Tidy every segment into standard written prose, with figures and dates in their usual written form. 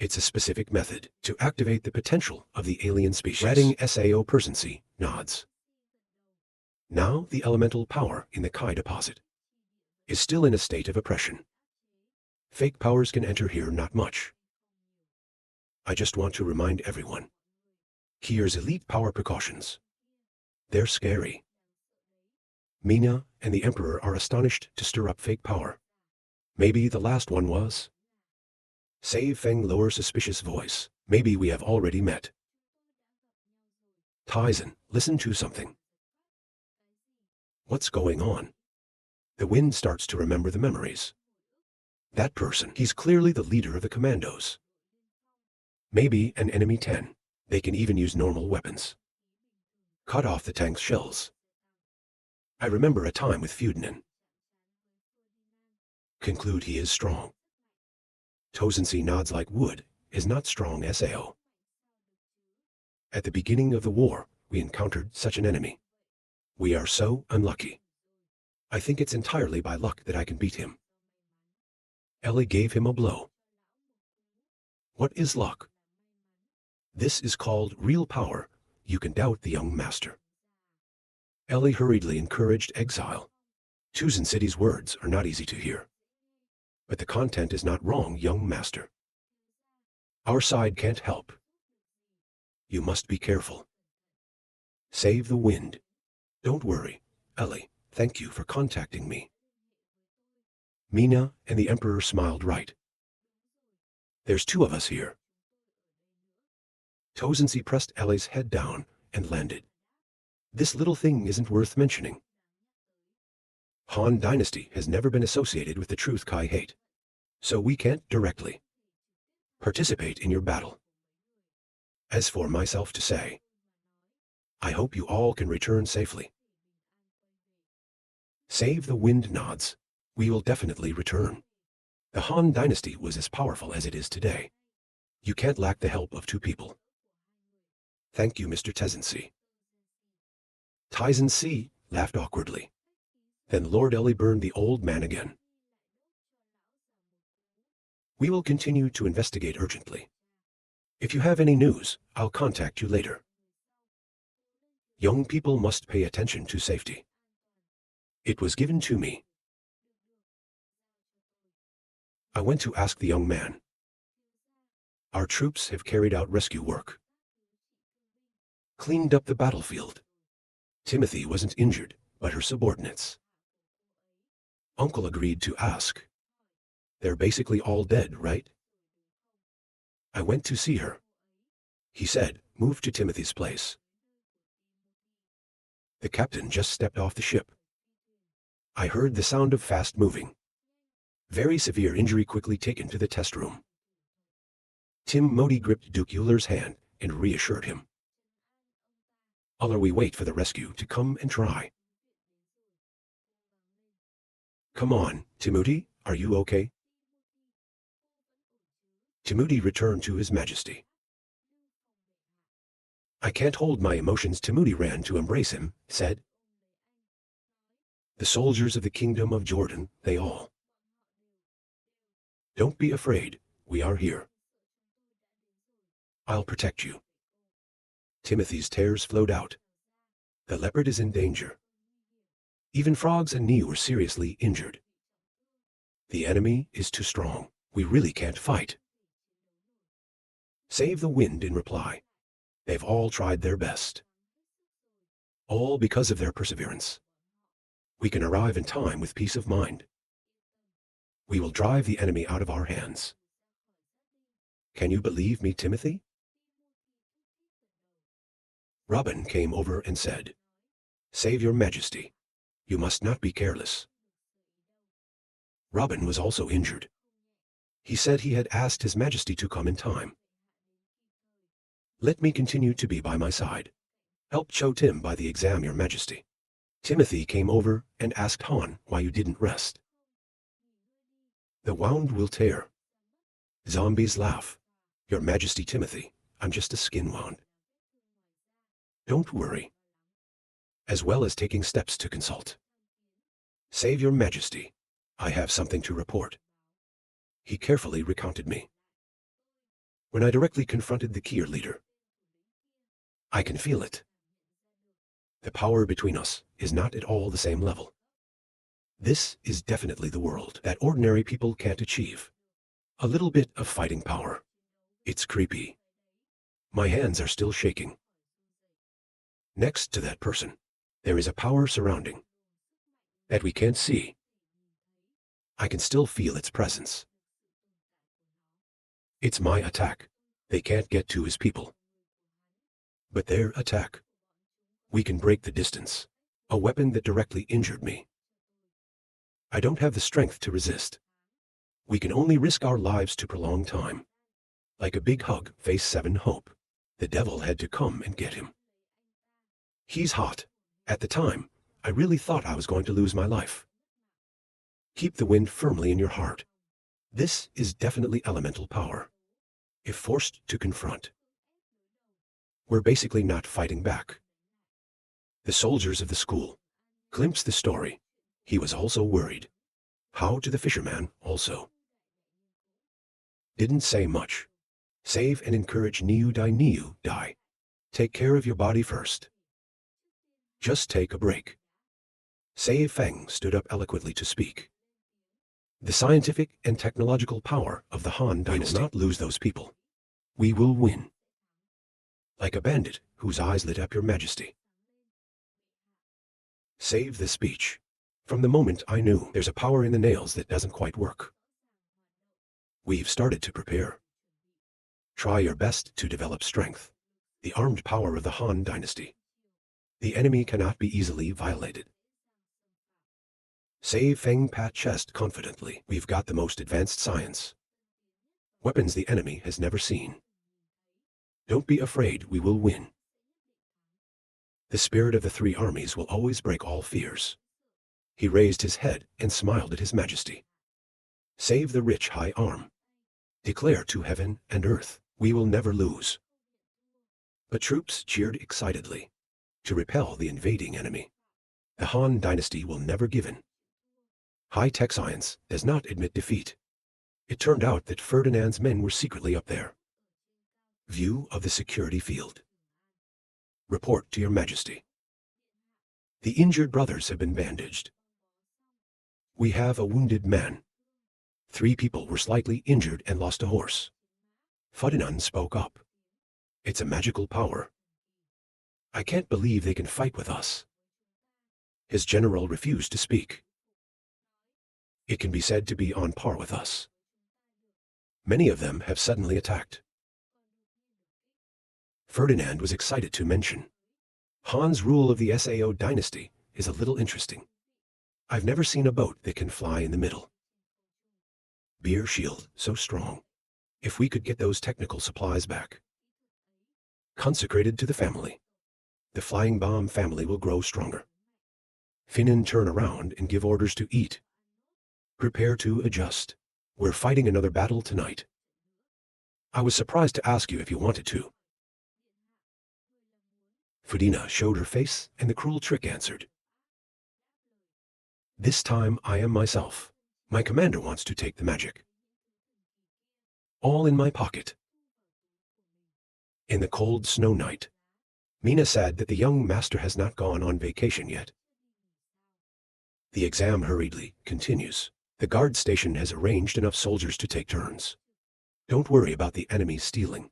It's a specific method to activate the potential of the alien species. Reading SAO Persency nods. Now the elemental power in the Kai deposit is still in a state of oppression. Fake powers can enter here not much. I just want to remind everyone. Here's elite power precautions. They're scary. Mina and the Emperor are astonished to stir up fake power. Maybe the last one was. Save Feng lower suspicious voice. Maybe we have already met. Tyson, listen to something. What's going on? The wind starts to remember the memories. That person, he's clearly the leader of the commandos. Maybe an enemy 10. They can even use normal weapons. Cut off the tank's shells. I remember a time with Ferdinand. Conclude he is strong. Tozensi nods like wood, is not strong SAO. At the beginning of the war, we encountered such an enemy. We are so unlucky. I think it's entirely by luck that I can beat him. Ellie gave him a blow. What is luck? This is called real power. You can doubt the young master. Ellie hurriedly encouraged exile. Tuzan City's words are not easy to hear. But the content is not wrong, young master. Our side can't help. You must be careful. Save the wind. Don't worry, Ellie, thank you for contacting me. Mina and the Emperor smiled right. There's two of us here. Tozensi pressed Ellie's head down and landed. This little thing isn't worth mentioning. Han Dynasty has never been associated with the truth Kai hate, so we can't directly participate in your battle. As for myself to say, I hope you all can return safely. Save the wind nods. We will definitely return. The Han Dynasty was as powerful as it is today. You can't lack the help of two people. Thank you, Mr. Tezensi. Tyson C. laughed awkwardly. Then Lord Ellie burned the old man again. We will continue to investigate urgently. If you have any news, I'll contact you later. Young people must pay attention to safety. It was given to me. I went to ask the young man. Our troops have carried out rescue work. Cleaned up the battlefield. Timothy wasn't injured, but her subordinates. Uncle agreed to ask. They're basically all dead, right? I went to see her. He said, move to Timothy's place. The captain just stepped off the ship. I heard the sound of fast moving. Very severe injury quickly taken to the test room. Tim Modi gripped Duke Euler's hand and reassured him. While we wait for the rescue to come and try. Come on, Timothy, are you okay? Timothy returned to his majesty. I can't hold my emotions. Timothy ran to embrace him, said. The soldiers of the kingdom of Jordan, they all. Don't be afraid, we are here. I'll protect you. Timothy's tears flowed out. The leopard is in danger. Even Frogs and Nee were seriously injured. The enemy is too strong. We really can't fight. Save the wind in reply. They've all tried their best. All because of their perseverance. We can arrive in time with peace of mind. We will drive the enemy out of our hands. Can you believe me, Timothy? Robin came over and said, Save your majesty. You must not be careless. Robin was also injured. He said he had asked his majesty to come in time. Let me continue to be by my side. Help Cho Tim by the exam, your majesty. Timothy came over and asked Han why you didn't rest. The wound will tear. Zombies laugh. Your majesty, Timothy, I'm just a skin wound. Don't worry. As well as taking steps to consult. Save your majesty. I have something to report. He carefully recounted me. when I directly confronted the Kier leader. I can feel it. The power between us is not at all the same level. This is definitely the world that ordinary people can't achieve. A little bit of fighting power. It's creepy. My hands are still shaking. Next to that person, there is a power surrounding that we can't see. I can still feel its presence. It's my attack. They can't get to his people. But their attack. We can break the distance. A weapon that directly injured me. I don't have the strength to resist. We can only risk our lives to prolong time. Like a big hug, phase 7 hope. The devil had to come and get him. He's hot. At the time, I really thought I was going to lose my life. Keep the wind firmly in your heart. This is definitely elemental power. If forced to confront, we're basically not fighting back. The soldiers of the school glimpsed the story. He was also worried. How to the fisherman also. Didn't say much. Save and encourage Niu die. Take care of your body first. Just take a break. Sei Feng stood up eloquently to speak. The scientific and technological power of the Han Dynasty. We will not lose those people. We will win. Like a bandit whose eyes lit up your majesty. Save the speech. From the moment I knew there's a power in the nails that doesn't quite work. We've started to prepare. Try your best to develop strength. The armed power of the Han Dynasty. The enemy cannot be easily violated. Sei Feng pat chest confidently. We've got the most advanced science. Weapons the enemy has never seen. Don't be afraid, we will win. The spirit of the 3 armies will always break all fears. He raised his head and smiled at his majesty. Save the rich high arm. Declare to heaven and earth, we will never lose. But troops cheered excitedly to repel the invading enemy. The Han Dynasty will never give in. High-tech science does not admit defeat. It turned out that Ferdinand's men were secretly up there. View of the security field. Report to your majesty. The injured brothers have been bandaged. We have a wounded man. 3 people were slightly injured and lost a horse. Ferdinand spoke up. It's a magical power. I can't believe they can fight with us. His general refused to speak. It can be said to be on par with us. Many of them have suddenly attacked. Ferdinand was excited to mention. Han's rule of the Sao dynasty is a little interesting. I've never seen a boat that can fly in the middle. Beer shield, so strong. If we could get those technical supplies back. Consecrated to the family. The flying bomb family will grow stronger. Finan turn around and give orders to eat. Prepare to adjust. We're fighting another battle tonight. I was surprised to ask you if you wanted to. Fudina showed her face, and the cruel trick answered. This time I am myself. My commander wants to take the magic. All in my pocket. In the cold snow night, Mina said that the young master has not gone on vacation yet. The exam hurriedly continues. The guard station has arranged enough soldiers to take turns. Don't worry about the enemy stealing.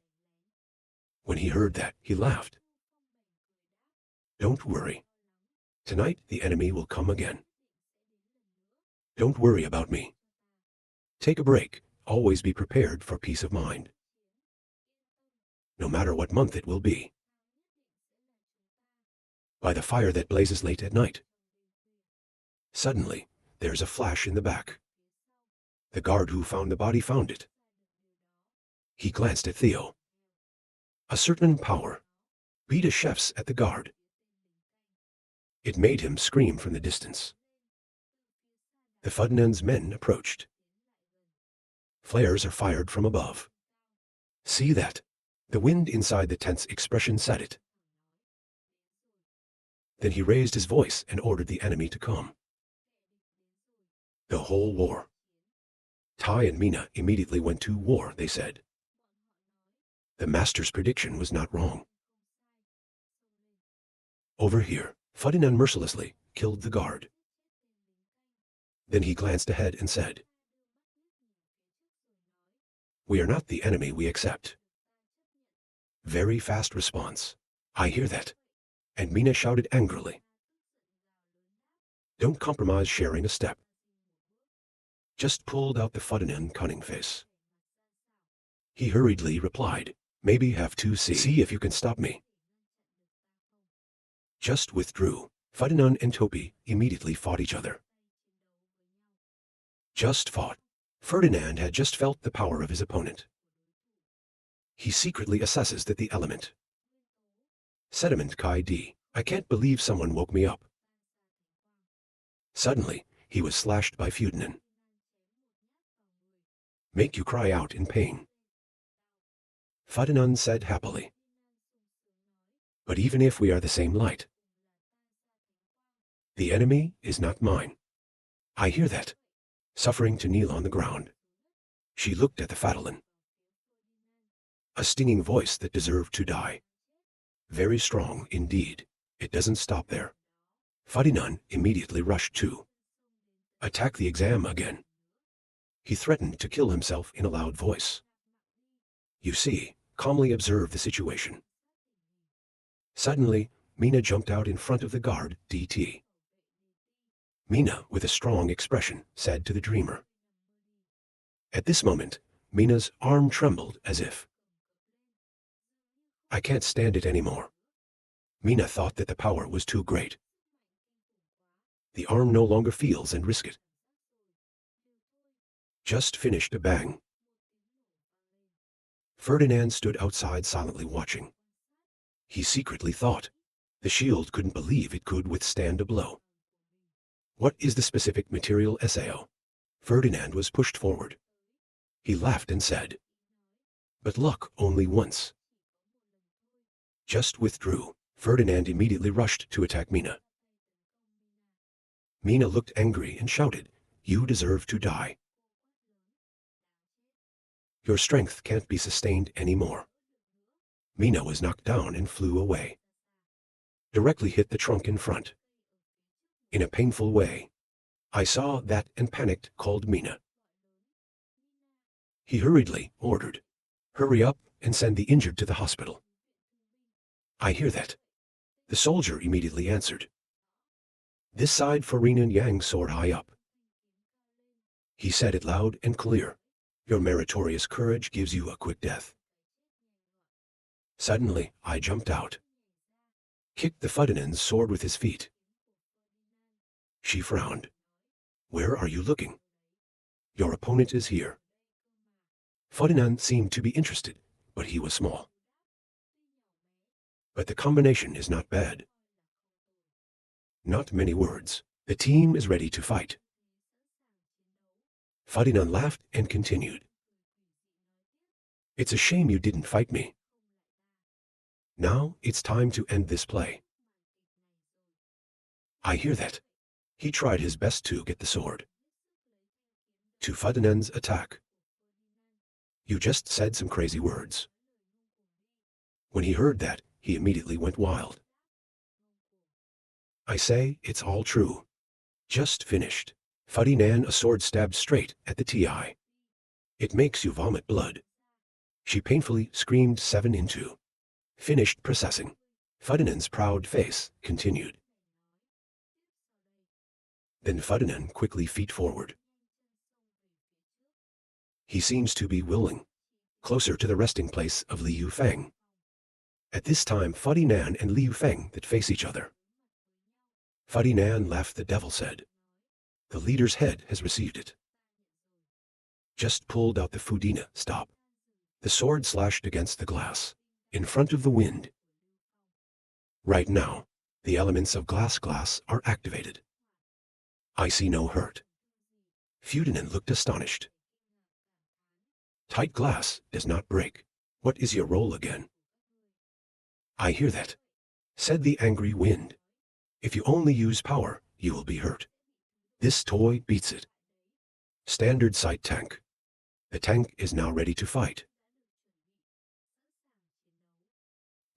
When he heard that, he laughed. Don't worry. Tonight the enemy will come again. Don't worry about me. Take a break. Always be prepared for peace of mind. No matter what month it will be. By the fire that blazes late at night. Suddenly, there's a flash in the back. The guard who found the body found it. He glanced at Theo. A certain power beat a chef's at the guard. It made him scream from the distance. The Ferdinand's men approached. Flares are fired from above. See that? The wind inside the tent's expression said it. Then he raised his voice and ordered the enemy to come. The whole war. Tai and Mina immediately went to war, they said. The master's prediction was not wrong. Over here, Ferdinand mercilessly killed the guard. Then he glanced ahead and said, "We are not the enemy we accept." Very fast response. I hear that. And Mina shouted angrily, "Don't compromise sharing a step." Just pulled out the Ferdinand cunning face. He hurriedly replied, "Maybe have to see if you can stop me." Just withdrew. Ferdinand and Topi immediately fought each other. Just fought. Ferdinand had just felt the power of his opponent. He secretly assesses that the element. Sediment Kai D. I can't believe someone woke me up. Suddenly, he was slashed by Ferdinand. Make you cry out in pain. Ferdinand said happily. But even if we are the same light, the enemy is not mine. I hear that. Suffering to kneel on the ground. She looked at the Ferdinand. A stinging voice that deserved to die. Very strong indeed. It doesn't stop there. Ferdinand immediately rushed to attack the exam again. He threatened to kill himself in a loud voice. You see, calmly observe the situation. Suddenly, Mina jumped out in front of the guard, DT. Mina, with a strong expression, said to the dreamer. At this moment, Mina's arm trembled as if. I can't stand it anymore. Mina thought that the power was too great. The arm no longer feels and risk it. Just finished a bang. Ferdinand stood outside silently watching. He secretly thought. The shield couldn't believe it could withstand a blow. What is the specific material SAO? Ferdinand was pushed forward. He laughed and said, but luck only once. Just withdrew. Ferdinand immediately rushed to attack Mina. Mina looked angry and shouted, you deserve to die. Your strength can't be sustained anymore. Mina was knocked down and flew away. Directly hit the trunk in front. In a painful way. I saw that and panicked, called Mina. He hurriedly ordered, hurry up and send the injured to the hospital. I hear that. The soldier immediately answered. This side for Rin and Yang soared high up. He said it loud and clear. Your meritorious courage gives you a quick death. Suddenly, I jumped out. Kicked the Ferdinand's sword with his feet. She frowned. Where are you looking? Your opponent is here. Ferdinand seemed to be interested, but he was small. But the combination is not bad. Not many words. The team is ready to fight. Ferdinand laughed and continued. It's a shame you didn't fight me. Now it's time to end this play. I hear that. He tried his best to get the sword. To Ferdinand's attack. You just said some crazy words. When he heard that, he immediately went wild. I say, it's all true. Just finished. Ferdinand, a sword stabbed straight at the TI. It makes you vomit blood. She painfully screamed 7 into. Finished processing. Ferdinand's proud face continued. Then Ferdinand quickly feet forward. He seems to be willing. Closer to the resting place of Liu Feng. At this time Ferdinand and Liu Feng that face each other. Ferdinand laughed. The devil said. The leader's head has received it. Just pulled out the Fudina. Stop. The sword slashed against the glass. In front of the wind. Right now, the elements of glass are activated. I see no hurt. Ferdinand looked astonished. Tight glass does not break. What is your role again? I hear that, said the angry wind. If you only use power, you will be hurt. This toy beats it. Standard sight tank. The tank is now ready to fight.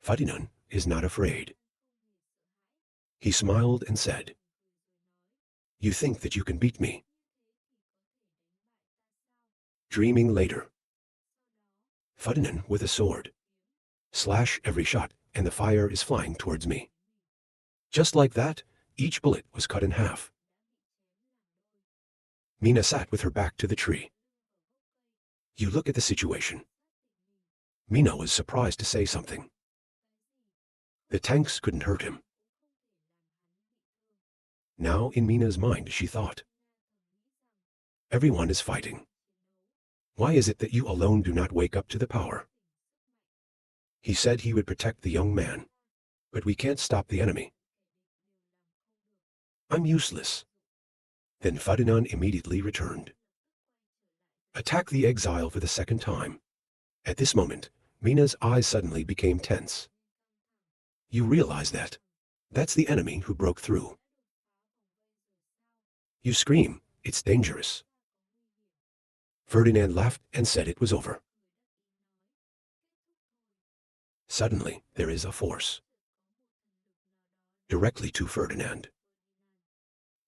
Ferdinand is not afraid. He smiled and said, "You think that you can beat me?" Dreaming later. Ferdinand with a sword. Slash every shot, and the fire is flying towards me. Just like that, each bullet was cut in half. Mina sat with her back to the tree. You look at the situation. Mina was surprised to say something. The tanks couldn't hurt him. Now in Mina's mind she thought, everyone is fighting. Why is it that you alone do not wake up to the power? He said he would protect the young man, but we can't stop the enemy. I'm useless. Then Ferdinand immediately returned. Attack the exile for the second time. At this moment, Mina's eyes suddenly became tense. You realize that? That's the enemy who broke through. You scream, it's dangerous. Ferdinand laughed and said it was over. Suddenly, there is a force. Directly to Ferdinand.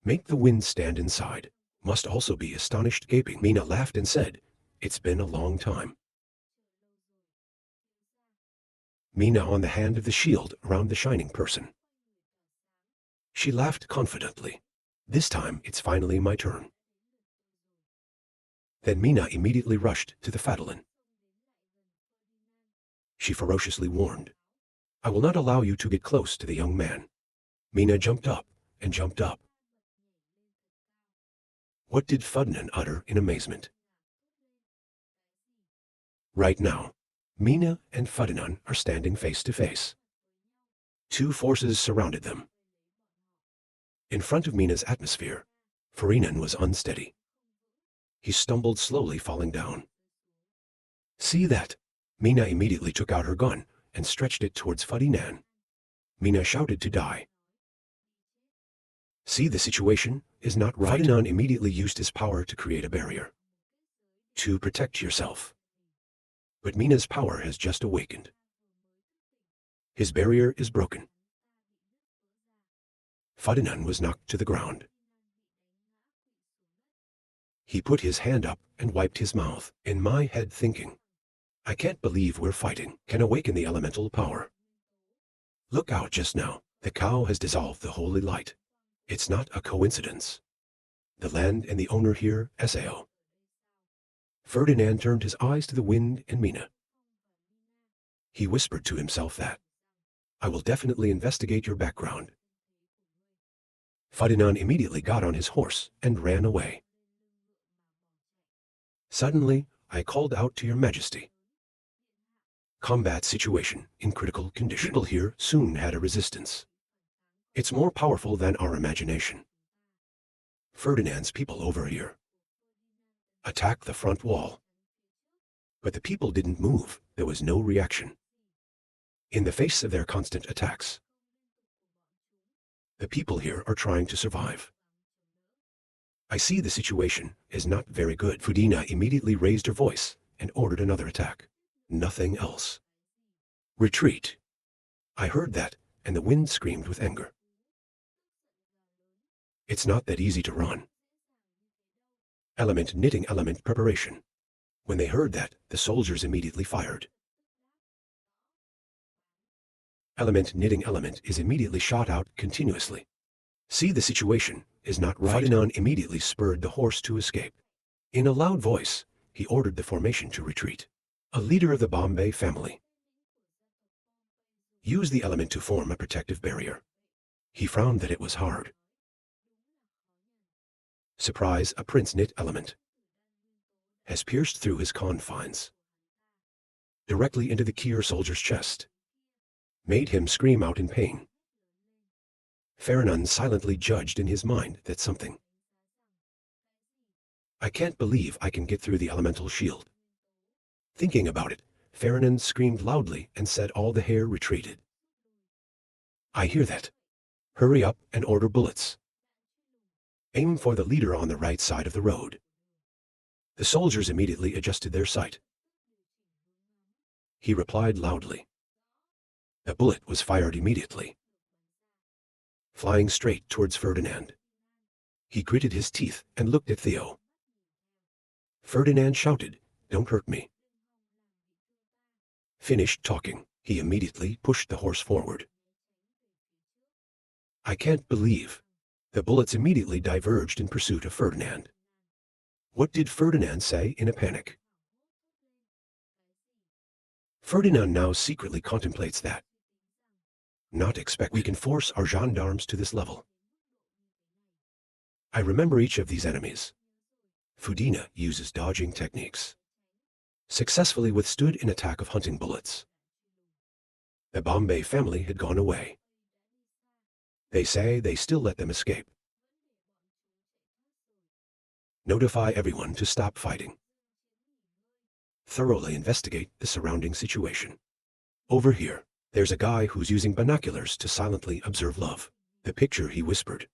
Make the wind stand inside. Must also be astonished gaping. Mina laughed and said, it's been a long time. Mina on the hand of the shield around the shining person. She laughed confidently. This time it's finally my turn. Then Mina immediately rushed to the Fadalin. She ferociously warned, I will not allow you to get close to the young man. Mina jumped up and jumped up. What did Ferdinand utter in amazement? Right now, Mina and Ferdinand are standing face to face. Two forces surrounded them. In front of Mina's atmosphere, Ferdinand was unsteady. He stumbled slowly, falling down. See that? Mina immediately took out her gun and stretched it towards Ferdinand. Mina shouted to die. See, the situation is not right. Ferdinand immediately used his power to create a barrier. To protect yourself. But Mina's power has just awakened. His barrier is broken. Ferdinand was knocked to the ground. He put his hand up and wiped his mouth, in my head thinking, I can't believe we're fighting, can awaken the elemental power. Look out just now, the cow has dissolved the holy light. It's not a coincidence. The land and the owner here, Sao. Ferdinand turned his eyes to the wind and Mina. He whispered to himself that, I will definitely investigate your background. Ferdinand immediately got on his horse and ran away. Suddenly, I called out to your majesty. Combat situation in critical condition. People here soon had a resistance. It's more powerful than our imagination. Ferdinand's people over here. Attack the front wall. But the people didn't move, there was no reaction. In the face of their constant attacks. The people here are trying to survive. I see the situation is not very good. Ferdinand immediately raised her voice and ordered another attack. Nothing else. Retreat. I heard that, and the wind screamed with anger. It's not that easy to run. Element knitting, element preparation. When they heard that, the soldiers immediately fired. Element knitting element is immediately shot out continuously. See, the situation is not right. Ferdinand immediately spurred the horse to escape. In a loud voice, he ordered the formation to retreat. A leader of the Bombay family. Use the element to form a protective barrier. He frowned that it was hard. Surprise, a prince knit element. Has pierced through his confines. Directly into the Kier soldier's chest. Made him scream out in pain. Ferdinand silently judged in his mind that something. I can't believe I can get through the elemental shield. Thinking about it, Ferdinand screamed loudly and said all the hair retreated. I hear that. Hurry up and order bullets. Aim for the leader on the right side of the road. The soldiers immediately adjusted their sight. He replied loudly. The bullet was fired immediately, flying straight towards Ferdinand. He gritted his teeth and looked at Theo. Ferdinand shouted, "Don't hurt me." Finished talking, he immediately pushed the horse forward. I can't believe. The bullets immediately diverged in pursuit of Ferdinand. What did Ferdinand say in a panic? Ferdinand now secretly contemplates that. Not expect we can force our gendarmes to this level. I remember each of these enemies. Fudina uses dodging techniques. Successfully withstood an attack of hunting bullets. The Bombay family had gone away. They say they still let them escape. Notify everyone to stop fighting. Thoroughly investigate the surrounding situation. Over here, there's a guy who's using binoculars to silently observe love. The picture he whispered.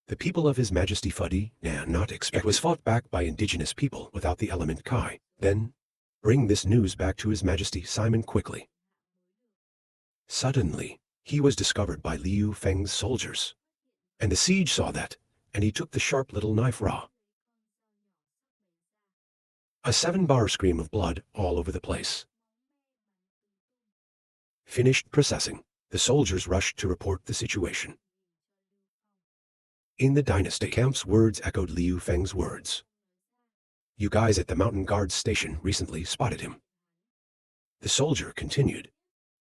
The people of His Majesty Fuddy, not expect. It was fought back by indigenous people without the element Kai. Then, bring this news back to His Majesty Simon quickly. Suddenly, he was discovered by Liu Feng's soldiers. And the siege saw that, and he took the sharp little knife raw. A 7-bar scream of blood all over the place. Finished processing, the soldiers rushed to report the situation. In the dynasty camp's words echoed Liu Feng's words. You guys at the mountain guard station recently spotted him. The soldier continued.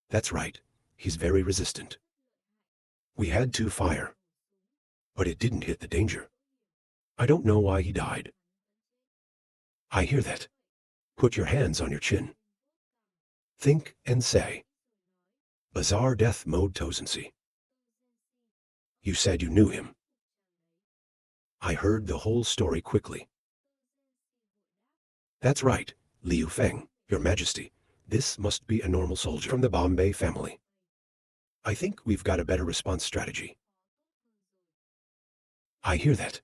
That's right, he's very resistant. We had to fire. But it didn't hit the danger. I don't know why he died. I hear that. Put your hands on your chin. Think and say. Bizarre death mode Tozency. You said you knew him. I heard the whole story quickly. That's right, Liu Feng, Your Majesty. This must be a normal soldier from the Bombay family. I think we've got a better response strategy. I hear that.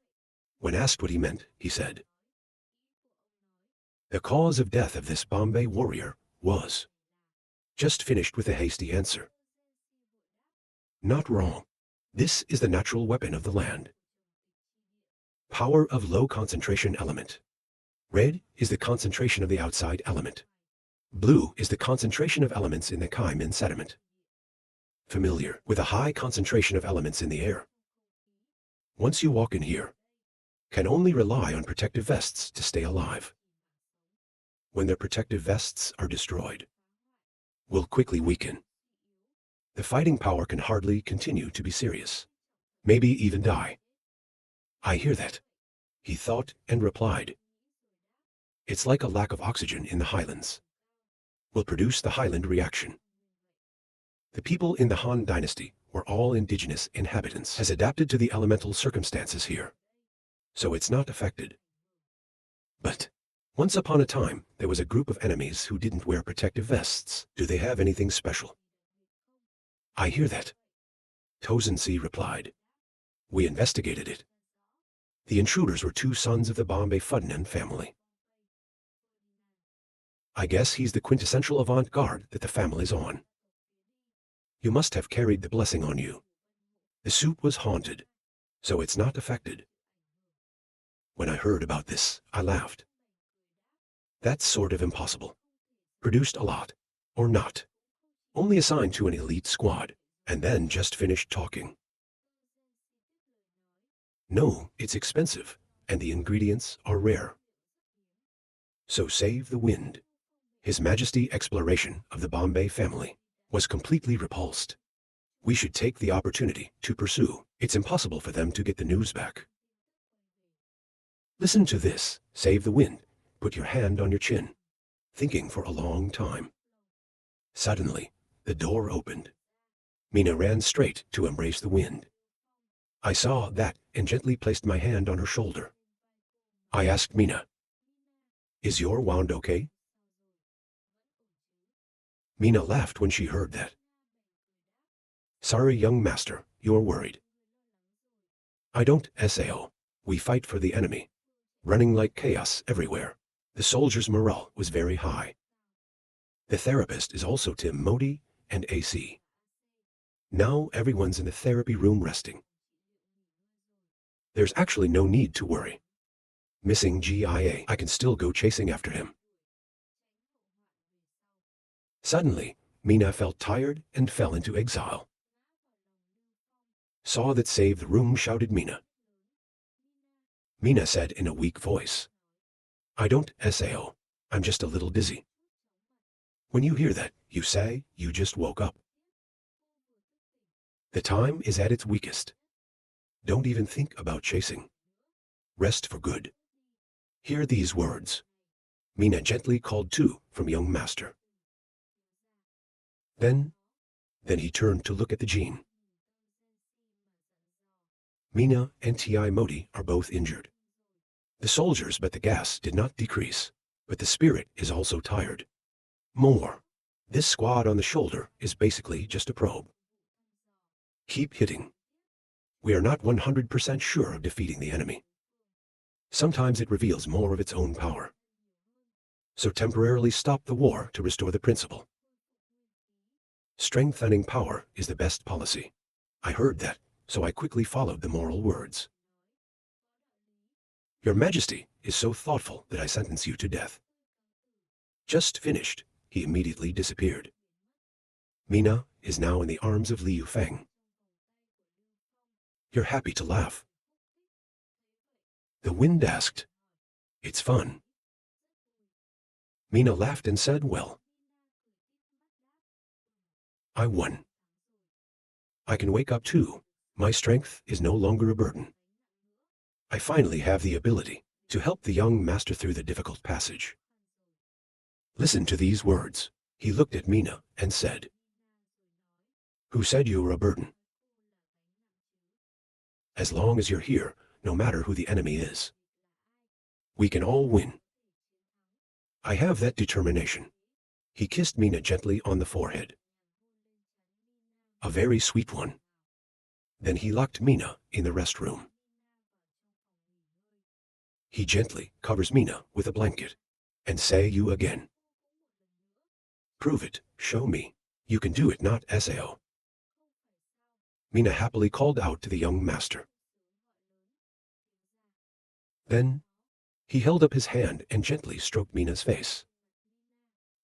When asked what he meant, he said. The cause of death of this Bombay warrior was. Just finished with a hasty answer. Not wrong. This is the natural weapon of the land. Power of low concentration element. Red is the concentration of the outside element. Blue is the concentration of elements in the Kaimin sediment. Familiar with a high concentration of elements in the air. Once you walk in here, can only rely on protective vests to stay alive. When their protective vests are destroyed, will quickly weaken. The fighting power can hardly continue to be serious. Maybe even die. I hear that. He thought and replied. It's like a lack of oxygen in the highlands. Will produce the highland reaction. The people in the Han dynasty were all indigenous inhabitants, has adapted to the elemental circumstances here. So it's not affected. But once upon a time, there was a group of enemies who didn't wear protective vests. Do they have anything special? I hear that. Tozency replied. We investigated it. The intruders were 2 sons of the Bombay Fudnan family. I guess he's the quintessential avant-garde that the family's on. You must have carried the blessing on you. The suit was haunted, so it's not affected. When I heard about this, I laughed. That's sort of impossible. Produced a lot, or not. Only assigned to an elite squad, and then just finished talking. No, it's expensive, and the ingredients are rare. So save the wind. His Majesty exploration of the Bombay family was completely repulsed. We should take the opportunity to pursue. It's impossible for them to get the news back. Listen to this, save the wind. Put your hand on your chin, thinking for a long time. Suddenly, the door opened. Mina ran straight to embrace the wind. I saw that and gently placed my hand on her shoulder. I asked Mina, is your wand okay? Mina laughed when she heard that. Sorry, young master, you're worried. I don't, Sao. We fight for the enemy. Running like chaos everywhere. The soldiers' morale was very high. The therapist is also Tim Modi and AC. Now everyone's in the therapy room resting. There's actually no need to worry. Missing GIA, I can still go chasing after him. Suddenly, Mina felt tired and fell into exile. Saw that save the room, shouted Mina. Mina said in a weak voice, I don't SAO, I'm just a little dizzy. When you hear that, you say you just woke up. The time is at its weakest. Don't even think about chasing. Rest for good. Hear these words. Mina gently called to from young master. Then he turned to look at the Jin. Mina and Ti Modi are both injured. The soldiers but the gas did not decrease, but the spirit is also tired. More. This squad on the shoulder is basically just a probe. Keep hitting. We are not 100% sure of defeating the enemy. Sometimes it reveals more of its own power. So temporarily stop the war to restore the principle. Strengthening power is the best policy. I heard that, so I quickly followed the moral words. Your Majesty is so thoughtful that I sentence you to death. Just finished, he immediately disappeared. Mina is now in the arms of Liu Feng. You're happy to laugh. The wind asked. It's fun. Mina laughed and said, well, I won. I can wake up too. My strength is no longer a burden. I finally have the ability to help the young master through the difficult passage. Listen to these words. He looked at Mina and said, Who said you were a burden? As long as you're here, no matter who the enemy is, we can all win. I have that determination. He kissed Mina gently on the forehead. A very sweet one. Then he locked Mina in the restroom. He gently covers Mina with a blanket and say you again. Prove it, show me. You can do it, not SAO. Mina happily called out to the young master. Then he held up his hand and gently stroked Mina's face.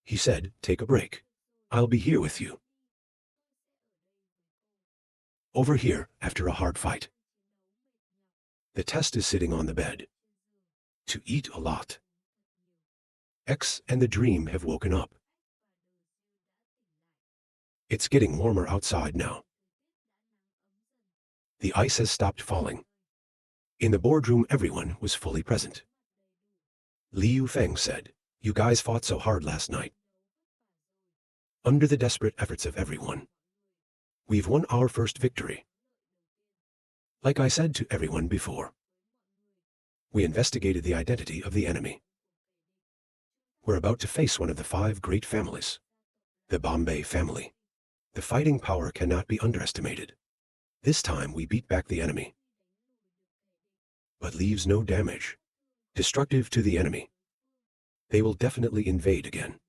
He said, take a break. I'll be here with you. Over here after a hard fight. The test is sitting on the bed. To eat a lot. X and the dream have woken up. It's getting warmer outside now. The ice has stopped falling. In the boardroom everyone was fully present. Liu Feng said, you guys fought so hard last night. Under the desperate efforts of everyone, we've won our first victory. Like I said to everyone before, we investigated the identity of the enemy. We're about to face one of the 5 great families, the Bombay family. The fighting power cannot be underestimated. This time we beat back the enemy, but leaves no damage. Destructive to the enemy. They will definitely invade again.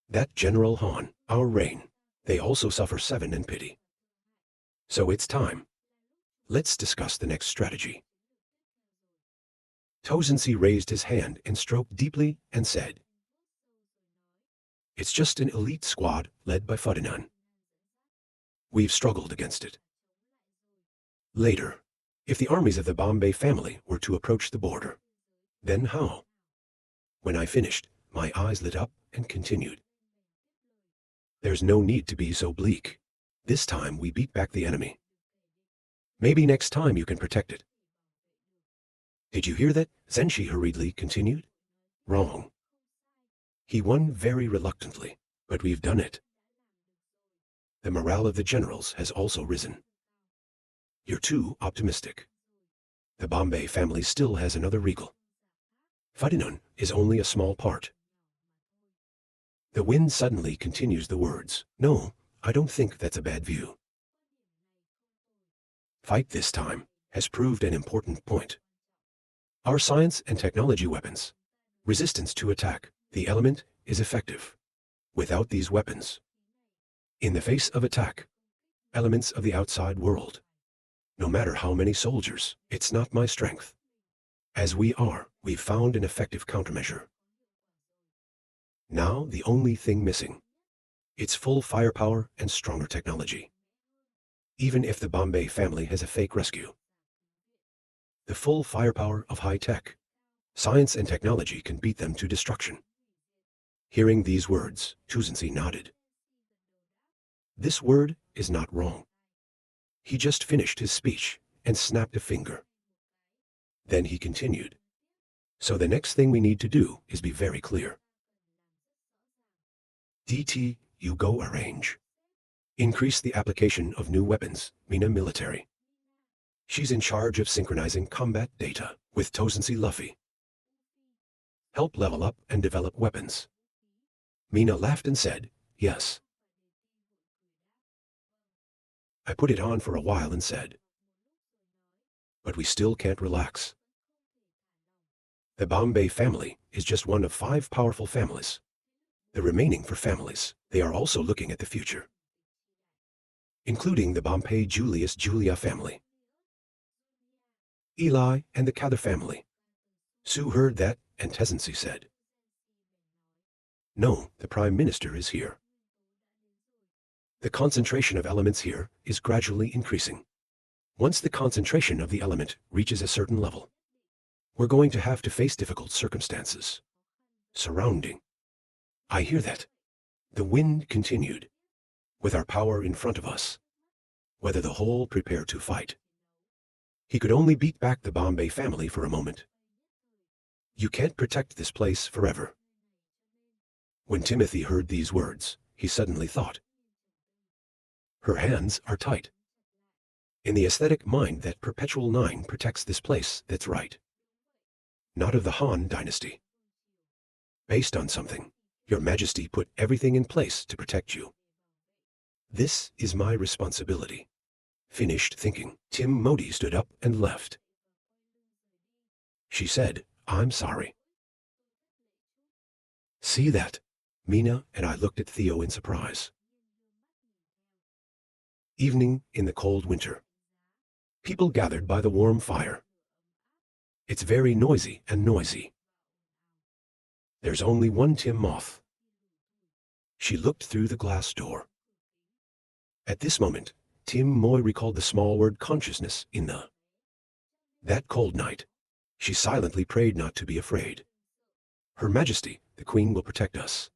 That General Han, our reign, they also suffer 7 in pity. So it's time. Let's discuss the next strategy. Tozensi raised his hand and stroked deeply and said, It's just an elite squad led by Ferdinand. We've struggled against it. Later, if the armies of the Bombay family were to approach the border, then how? When I finished, my eyes lit up and continued. There's no need to be so bleak. This time we beat back the enemy. Maybe next time you can protect it. Did you hear that? Zenshi hurriedly continued. Wrong. He won very reluctantly, but we've done it. The morale of the generals has also risen. You're too optimistic. The Bombay family still has another regal. Ferdinand is only a small part. The wind suddenly continues the words. No, I don't think that's a bad view. Fight this time has proved an important point. Our science and technology weapons, resistance to attack, the element is effective. Without these weapons, In the face of attack, elements of the outside world, no matter how many soldiers, it's not my strength. As we've found an effective countermeasure. Now the only thing missing, it's full firepower and stronger technology. Even if the Bombay family has a fake rescue. The full firepower of high-tech, science and technology can beat them to destruction. Hearing these words, Tuzensi nodded. This word is not wrong. He just finished his speech and snapped a finger. Then he continued. So the next thing we need to do is be very clear. DT, you go arrange. Increase the application of new weapons, Mina military. She's in charge of synchronizing combat data with Tozensi Luffy. Help level up and develop weapons. Mina laughed and said, yes. I put it on for a while and said, but we still can't relax. The Bombay family is just one of 5 powerful families. The remaining 4 families, they are also looking at the future, including the Bombay Julius Julia family, Eli and the Cather family. Sue heard that, and Tezensi said, no, the Prime Minister is here. The concentration of elements here is gradually increasing. Once the concentration of the element reaches a certain level, we're going to have to face difficult circumstances. Surrounding. I hear that. The wind continued. With our power in front of us, whether the whole prepare to fight. He could only beat back the Bombay family for a moment. You can't protect this place forever. When Timothy heard these words, he suddenly thought. Her hands are tight. In the aesthetic mind that Perpetual 9 protects this place, that's right. Not of the Han dynasty. Based on something, Your Majesty put everything in place to protect you. This is my responsibility. Finished thinking, Tim Modi stood up and left. She said, I'm sorry. See that? Mina and I looked at Theo in surprise. Evening in the cold winter. People gathered by the warm fire. It's very noisy and noisy. There's only one Tim Moth. She looked through the glass door. At this moment, Tim Moy recalled the small word consciousness in that cold night. She silently prayed not to be afraid. Her Majesty, the Queen, will protect us.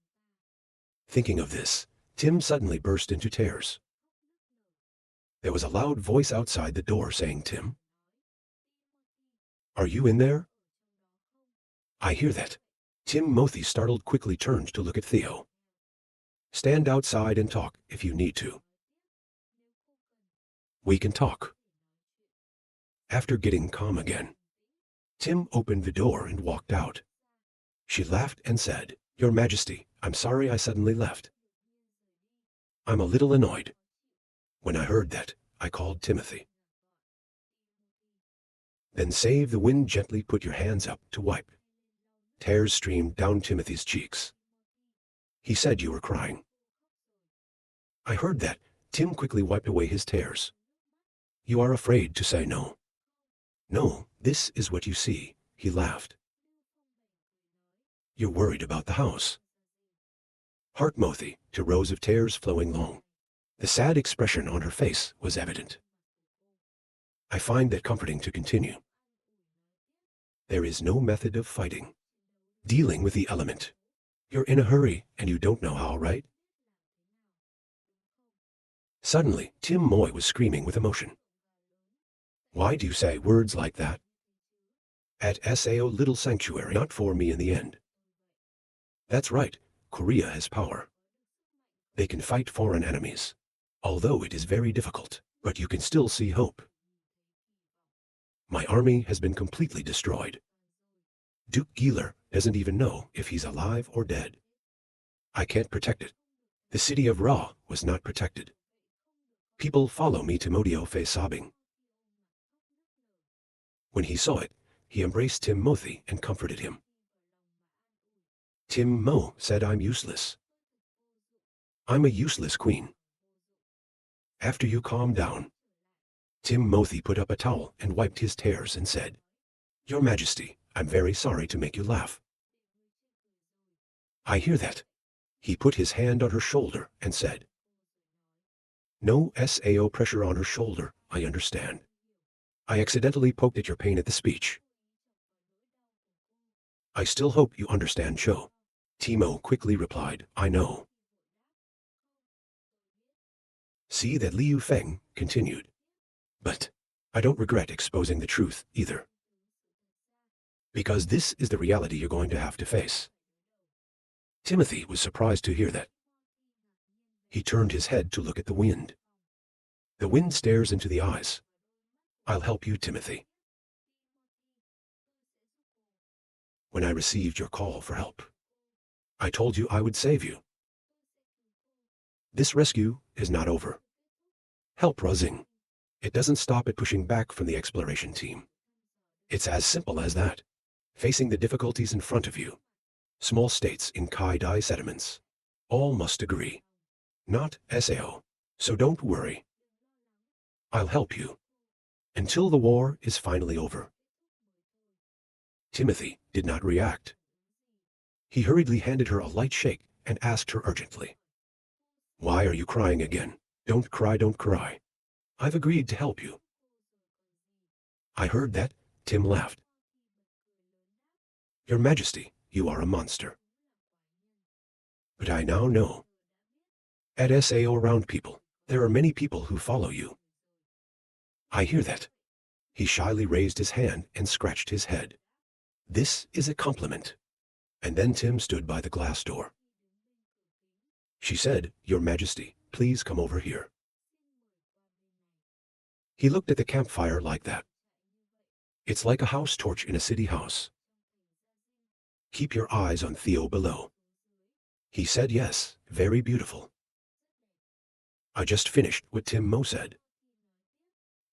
Thinking of this, Tim suddenly burst into tears. There was a loud voice outside the door saying, Tim, are you in there? I hear that. Tim Mothi, startled, quickly turned to look at Theo. Stand outside and talk if you need to. We can talk. After getting calm again, Tim opened the door and walked out. She laughed and said, Your Majesty, I'm sorry I suddenly left. I'm a little annoyed. When I heard that, I called Timothy. Then Save the Wind gently put your hands up to wipe. Tears streamed down Timothy's cheeks. He said you were crying. I heard that. Tim quickly wiped away his tears. You are afraid to say no. No, this is what you see, he laughed. You're worried about the house. Heart Mothi, to rows of tears flowing long. The sad expression on her face was evident. I find that comforting to continue. There is no method of fighting. Dealing with the element. You're in a hurry and you don't know how, right? Suddenly, Tim Moy was screaming with emotion. Why do you say words like that? At Sao Little Sanctuary, not for me in the end. That's right, Korea has power. They can fight foreign enemies. Although it is very difficult, but you can still see hope. My army has been completely destroyed. Duke Geeler doesn't even know if he's alive or dead. I can't protect it. The city of Ra was not protected. People follow me to Modiofe sobbing. When he saw it, he embraced Tim Mothi and comforted him. Tim Mo said I'm useless. I'm a useless queen. After you calm down. Timothy put up a towel and wiped his tears and said, Your Majesty, I'm very sorry to make you laugh. I hear that. He put his hand on her shoulder and said, No SAO pressure on her shoulder, I understand. I accidentally poked at your pain at the speech. I still hope you understand, Cho. Timo quickly replied, I know. See that Liu Feng continued. But I don't regret exposing the truth either. Because this is the reality you're going to have to face. Timothy was surprised to hear that. He turned his head to look at the wind. The wind stares into the eyes. I'll help you, Timothy. When I received your call for help, I told you I would save you. This rescue is not over. Help Razing. It doesn't stop at pushing back from the exploration team. It's as simple as that. Facing the difficulties in front of you. Small states in Kai-Dai sediments. All must agree. Not SAO. So don't worry. I'll help you. Until the war is finally over. Timothy did not react. He hurriedly handed her a light shake and asked her urgently. Why are you crying again? Don't cry, don't cry. I've agreed to help you. I heard that. Tim laughed. Your Majesty, you are a monster. But I now know. At SAO around people, there are many people who follow you. I hear that. He shyly raised his hand and scratched his head. This is a compliment. And then Tim stood by the glass door. She said, Your Majesty, please come over here. He looked at the campfire like that. It's like a house torch in a city house. Keep your eyes on Theo below. He said yes, very beautiful. I just finished what Tim Mo said.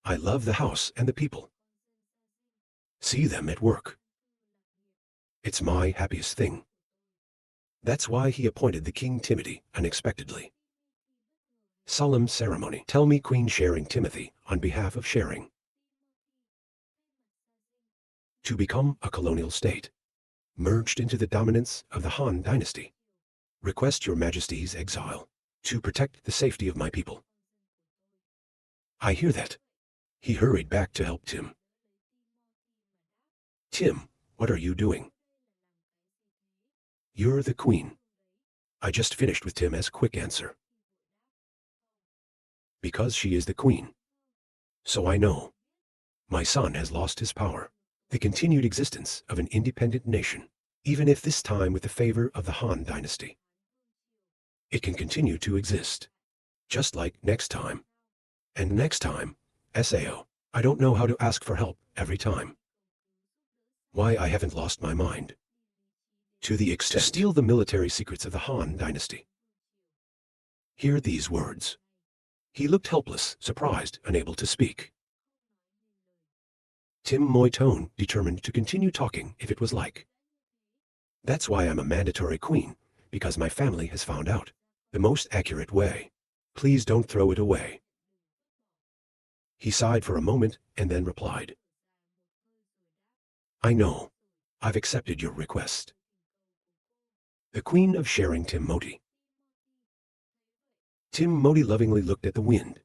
I love the house and the people. See them at work. It's my happiest thing. That's why he appointed the King Timothy unexpectedly. Solemn ceremony. Tell me Queen Sharing Timothy on behalf of Sharing. To become a colonial state. Merged into the dominance of the Han dynasty. Request your Majesty's exile. To protect the safety of my people. I hear that. He hurried back to help Tim. Tim, what are you doing? You're the queen. I just finished with Tim's quick answer. Because she is the queen. So I know. My son has lost his power. The continued existence of an independent nation, even if this time with the favor of the Han dynasty. It can continue to exist. Just like next time. And next time, SAO, I don't know how to ask for help every time. Why I haven't lost my mind. To the extent to steal the military secrets of the Han dynasty. Hear these words. He looked helpless, surprised, unable to speak. Tim Moi tone determined to continue talking if it was like. That's why I'm a mandatory queen, because my family has found out. The most accurate way. Please don't throw it away. He sighed for a moment and then replied. I know. I've accepted your request. The Queen of Sharing Tim Moti. Tim Moti lovingly looked at the wind.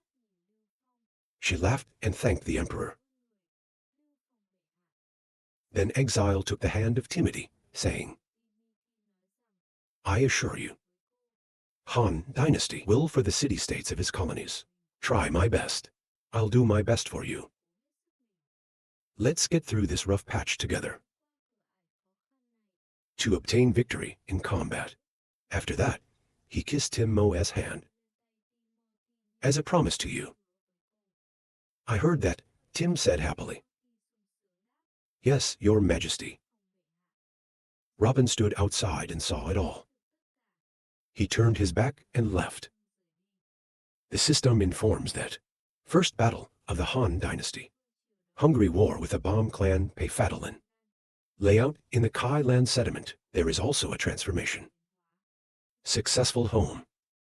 She laughed and thanked the Emperor. Then Exile took the hand of Timothy, saying, I assure you, Han dynasty will for the city-states of his colonies. Try my best. I'll do my best for you. Let's get through this rough patch together. To obtain victory in combat. After that, he kissed Tim Mo's hand. As a promise to you. I heard that, Tim said happily. Yes, Your Majesty. Robin stood outside and saw it all. He turned his back and left. The system informs that first battle of the Han dynasty. Hungry war with the bomb clan Pei-Fadolin. Layout in the Kai land sediment. There is also a transformation. Successful home.